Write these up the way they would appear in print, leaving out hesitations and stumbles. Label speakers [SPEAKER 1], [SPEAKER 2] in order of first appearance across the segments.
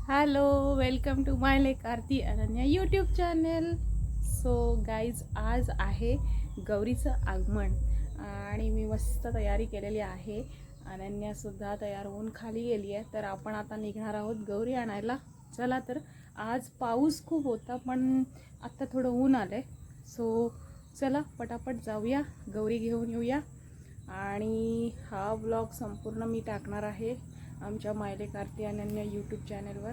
[SPEAKER 1] Hello, welcome to माय लेक Aarti Ananya YouTube channel. So guys, आज आहे गौरीचं आगमन आणि मी मस्त तयारी केलेली आहे. अनन्यासुद्धा तयार होऊन खाली गेली आहे. तर आपण आता निघणार आहोत गौरी आणायला. चला तर. आज पाऊस खूप होता पण आत्ता थोडं ऊन आलं आहे. सो चला पटापट जाऊया, गौरी घेऊन येऊया. आणि हा व्लॉग संपूर्ण मी टाकणार आहे आमच्या माय लेक आरती अनन्या यूट्यूब चॅनलवर.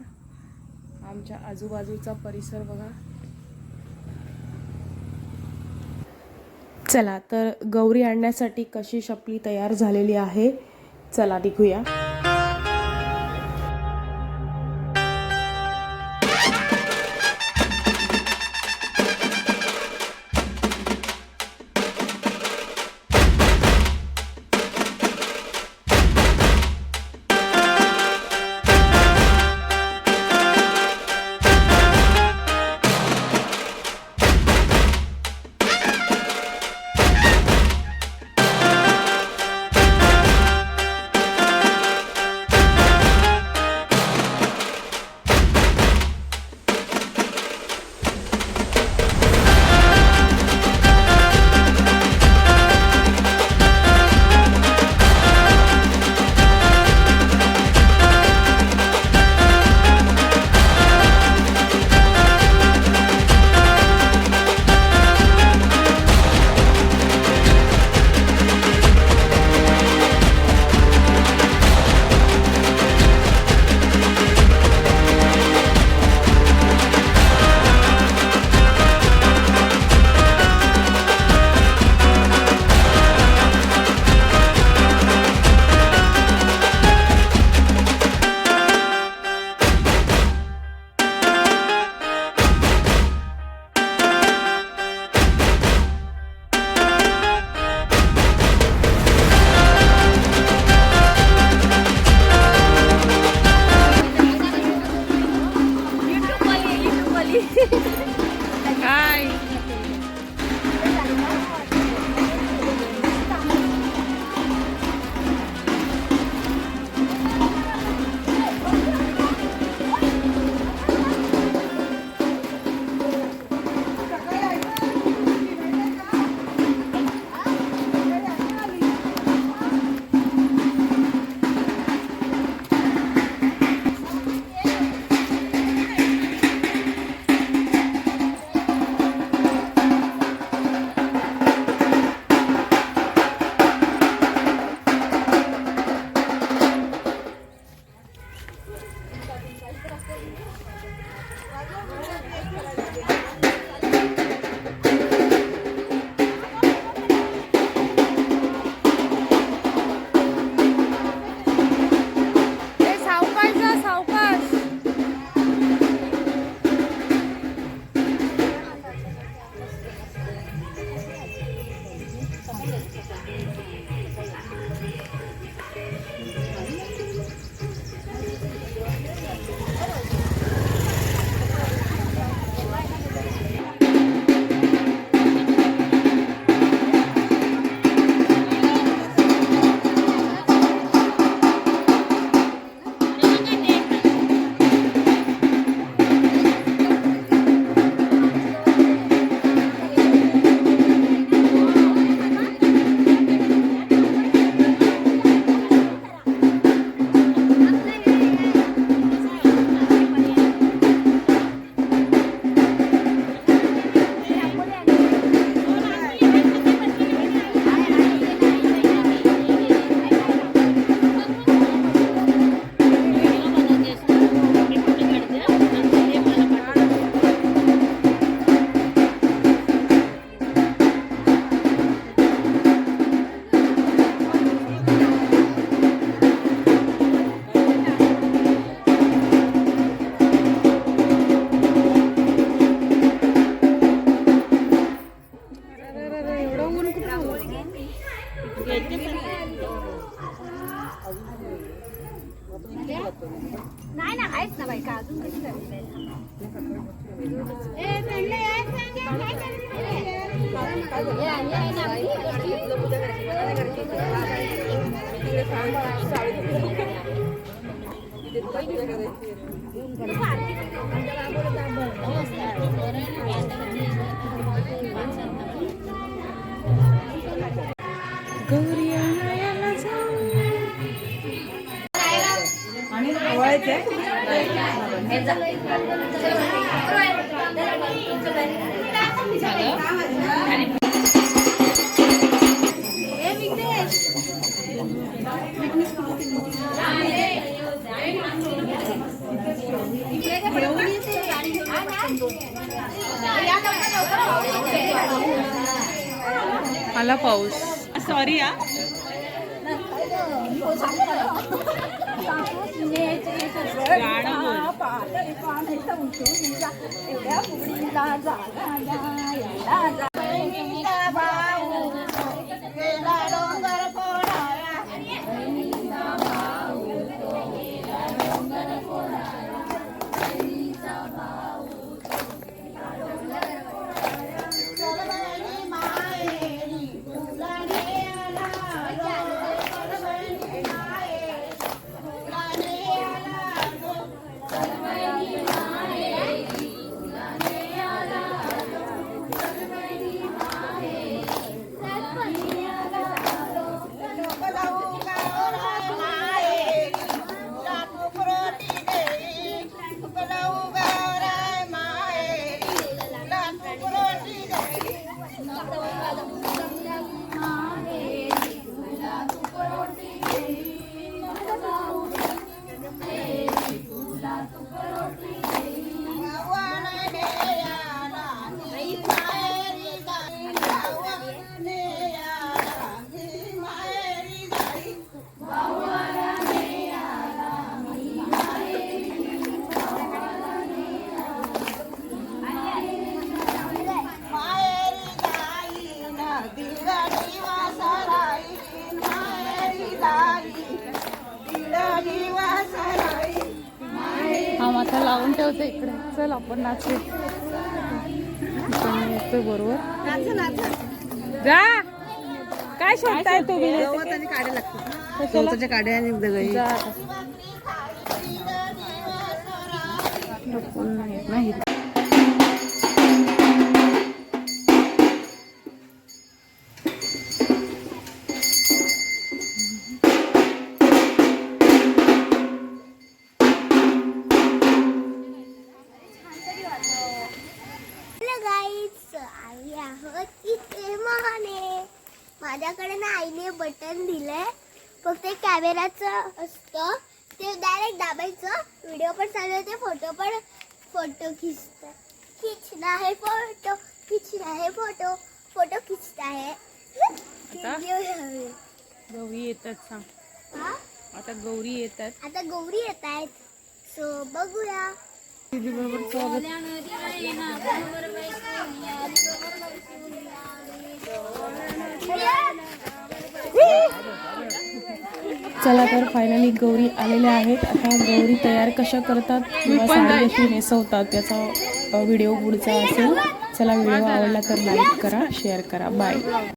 [SPEAKER 1] आमच्या आजूबाजूचा परिसर बघा. चला तर गौरी आणण्यासाठी कशी शपली तयार झालेली आहे, चला निघूया.
[SPEAKER 2] नाही ना, आहेच ना बाई का अजून कशी
[SPEAKER 1] गौरी आणायला जाऊ. आला पाऊस. सॉरी हा. हा माथा लावून ठेवते इकडे. चल आपण नाचू. येतोय बरोबर. जा. काय शोधताय तुम्ही?
[SPEAKER 3] काड्या लागतात. काड्या आणि दगड.
[SPEAKER 1] जा. नाही.
[SPEAKER 2] आम्ही आहोत इथे महाने. माझ्याकडे ना आईने बटन दिलंय. फक्त कॅमेराचं असतं ते डायरेक्ट दाबायचं. व्हिडिओ पण चालू होते. फोटो खिचना है फोटो खिचता है.
[SPEAKER 1] गौरी येतात. सांग
[SPEAKER 2] हा?
[SPEAKER 1] आता गौरी येतात.
[SPEAKER 2] आता गौरी येत आहेत. सो बघूया.
[SPEAKER 1] बरोबर स्वागत. चला तर फायनली गौरी आलेल्या आहेत. आता गौरी तयार कशा करतात किंवा साडी कशी नेसवतात त्याचा व्हिडिओ पुढचा असेल. चला व्हिडिओ आवडला तर लाईक करा, शेअर करा. बाय.